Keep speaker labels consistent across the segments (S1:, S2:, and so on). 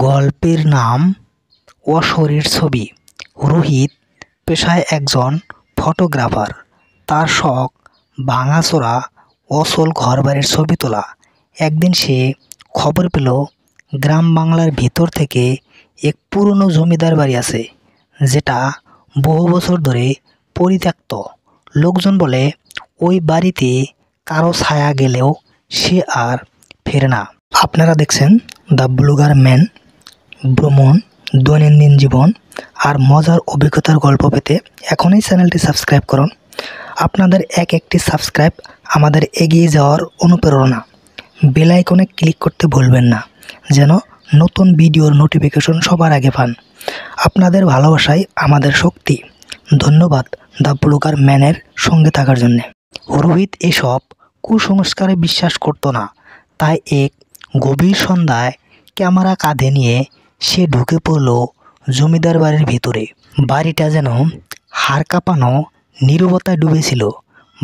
S1: গল্পের নাম অশরীর ছবি। রোহিত পেশায় একজন ফটোগ্রাফার। তার শখ ভাঙাচোরা অচল ঘরবাড়ির ছবি তোলা। একদিন সে খবর পেল গ্রাম বাংলার ভিতর থেকে এক পুরনো জমিদার বাড়ি আছে, যেটা বহু বছর ধরে পরিত্যক্ত। লোকজন বলে ওই বাড়িতে কারো ছায়া গেলেও সে আর ফেরে না। আপনারা দেখছেন দ্য ব্লগার ম্যান। ভ্রমণ, দৈনন্দিন জীবন আর মজার অভিজ্ঞতার গল্প পেতে এখনই চ্যানেলটি সাবস্ক্রাইব করুন। আপনাদের একটি সাবস্ক্রাইব আমাদের এগিয়ে যাওয়ার অনুপ্রেরণা। বেল আইকনে ক্লিক করতে ভুলবেন না, যেন নতুন ভিডিওর নোটিফিকেশন সবার আগে পান। আপনাদের ভালোবাসাই আমাদের শক্তি। ধন্যবাদ দ্য ব্লগার ম্যানের সঙ্গে থাকার জন্য। রোহিত এসব কুসংস্কারে বিশ্বাস করত না, তাই এক গভীর সন্ধ্যায় ক্যামেরা কাঁধে নিয়ে সে ঢুকে পড়ল জমিদার বাড়ির ভিতরে। বাড়িটা যেন হাড় কাঁপানো নীরবতায় ডুবেছিল।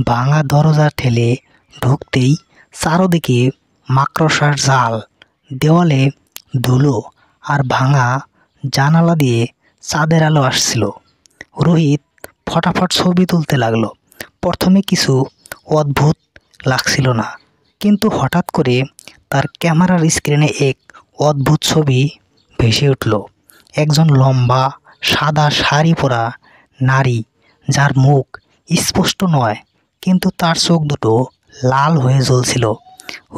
S1: ভাঙা দরজা ঠেলে ঢুকতেই চারদিকে মাকড়সার জাল, দেওয়ালে ধুলো আর ভাঙা জানালা দিয়ে চাঁদের আলো আসছিল। রোহিত ফটাফট ছবি তুলতে লাগলো। প্রথমে কিছু অদ্ভুত লাগছিল না, কিন্তু হঠাৎ করে তার ক্যামেরার স্ক্রিনে এক অদ্ভুত ছবি ভেসে উঠল। একজন লম্বা সাদা শাড়ি পরা নারী, যার মুখ স্পষ্ট নয়, কিন্তু তার চোখ দুটো লাল হয়ে জ্বলছিল।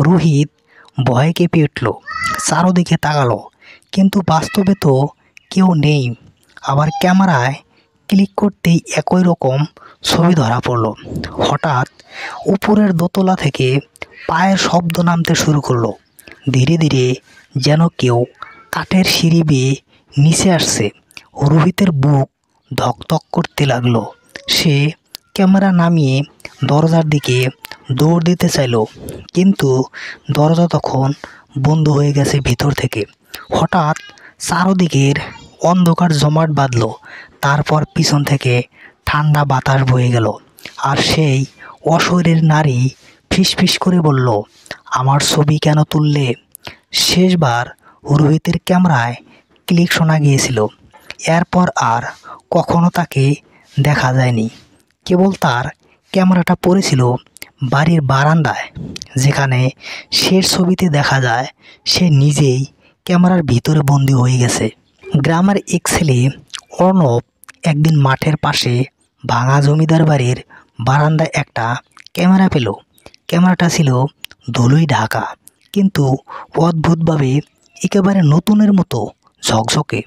S1: রোহিত ভয়ে কেঁপে উঠল, চারদিকে তাকালো, কিন্তু বাস্তবে তো কেউ নেই। আবার ক্যামেরায় ক্লিক করতেই একই রকম ছবি ধরা পড়ল। হঠাৎ উপরের দোতলা থেকে পায়ের শব্দ নামতে শুরু করলো। ধীরে ধীরে যেন কেউ কাঠের সিঁড়ি বেয়ে নিচে আসছে। রোহিতের বুক ধকধক করতে লাগলো। সে ক্যামেরা নামিয়ে দরজার দিকে দৌড় দিতে চাইল, কিন্তু দরজা তখন বন্ধ হয়ে গেছে ভিতর থেকে। হঠাৎ চারদিকের অন্ধকার জমাট বাঁধল। তারপর পিছন থেকে ঠান্ডা বাতাস বয়ে গেল, আর সেই অশরীর নারী ফিসফিস করে বলল, আমার ছবি কেন তুললে? শেষবার রোহিতের ক্যামেরায় ক্লিক শোনা গিয়েছিল। এরপর আর কখনো তাকে দেখা যায়নি। কেবল তার ক্যামেরাটা পড়েছিল বাড়ির বারান্দায়, যেখানে শেষ ছবিতে দেখা যায় সে নিজেই ক্যামেরার ভিতরে বন্দী হয়ে গেছে। গ্রামের এক ছেলে অর্ণব একদিন মাঠের পাশে ভাঙা জমিদার বাড়ির বারান্দায় একটা ক্যামেরা পেল। ক্যামেরাটা ছিল ধুলোয় ঢাকা, কিন্তু অদ্ভুতভাবে একেবারে নতুনের মতো ঝকঝকে।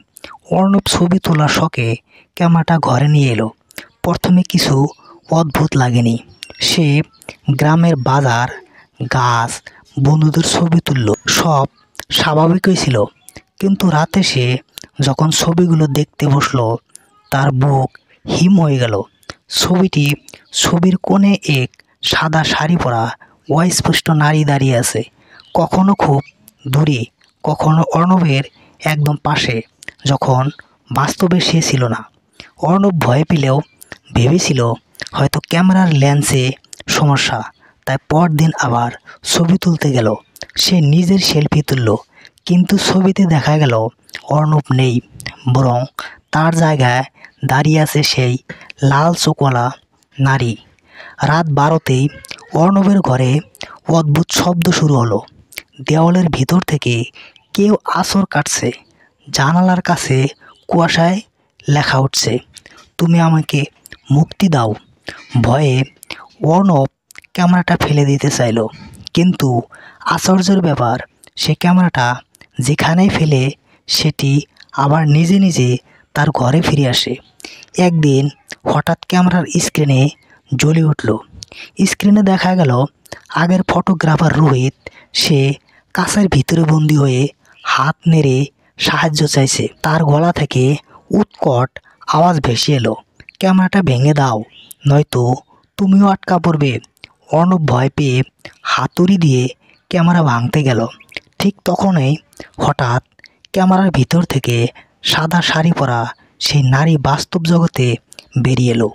S1: অর্ণব ছবি তোলার শখে ক্যামেরাটা ঘরে নিয়ে এলো। প্রথমে কিছু অদ্ভুত লাগেনি। সে গ্রামের বাজার, গাছ, বন্ধুদের ছবি তুলল। সব স্বাভাবিকই ছিল, কিন্তু রাতে সে যখন ছবিগুলো দেখতে বসলো, তার বুক হিম হয়ে গেল। ছবির কোণে এক সাদা শাড়ি পরা অস্পষ্ট নারী দাঁড়িয়ে আছে, কখনো খুব দূরে, কখনো অর্ণবের একদম পাশে, যখন বাস্তবে সে ছিল না। অর্ণব ভয় পেলেও ভেবেছিল হয়তো ক্যামেরার লেন্সে সমস্যা, তাই পরদিন আবার ছবি তুলতে গেল। সে নিজের সেলফি তুলল, কিন্তু ছবিতে দেখা গেল অর্ণব নেই, বরং তার জায়গায় দাঁড়িয়ে আছে সেই লাল চোখওয়ালা নারী। রাত 12তেই অর্ণবের ঘরে অদ্ভুত শব্দ শুরু হলো। দেওয়ালের ভিতর থেকে কেউ আঁচড় কাটছে। জানালার কাছে কুয়াশায় লেখা উঠছে, তুমি আমাকে মুক্তি দাও। ভয়ে অর্ণব ক্যামেরাটা ফেলে দিতে চাইল, কিন্তু আশ্চর্যের ব্যাপার, সে ক্যামেরাটা যেখানেই ফেলে সেটি আবার নিজে নিজে তার ঘরে ফিরে আসে। একদিন হঠাৎ ক্যামেরার স্ক্রিনে জ্বলে উঠল। স্ক্রিনে দেখা গেল আগের ফটোগ্রাফার রোহিত। সে কাঁচের ভিতরে বন্দী হয়ে হাত নেড়ে সাহায্য চাইছে। তার গলা থেকে উৎকট আওয়াজ ভেসে এলো, ক্যামেরাটা ভেঙে দাও, নয়তো তুমিও আটকা পড়বে। অর্ণব ভয় পেয়ে হাতুড়ি দিয়ে ক্যামেরা ভাঙতে গেল। ঠিক তখনই হঠাৎ ক্যামেরার ভিতর থেকে সাদা শাড়ি পরা সেই নারী বাস্তব জগতে বেরিয়ে এলো।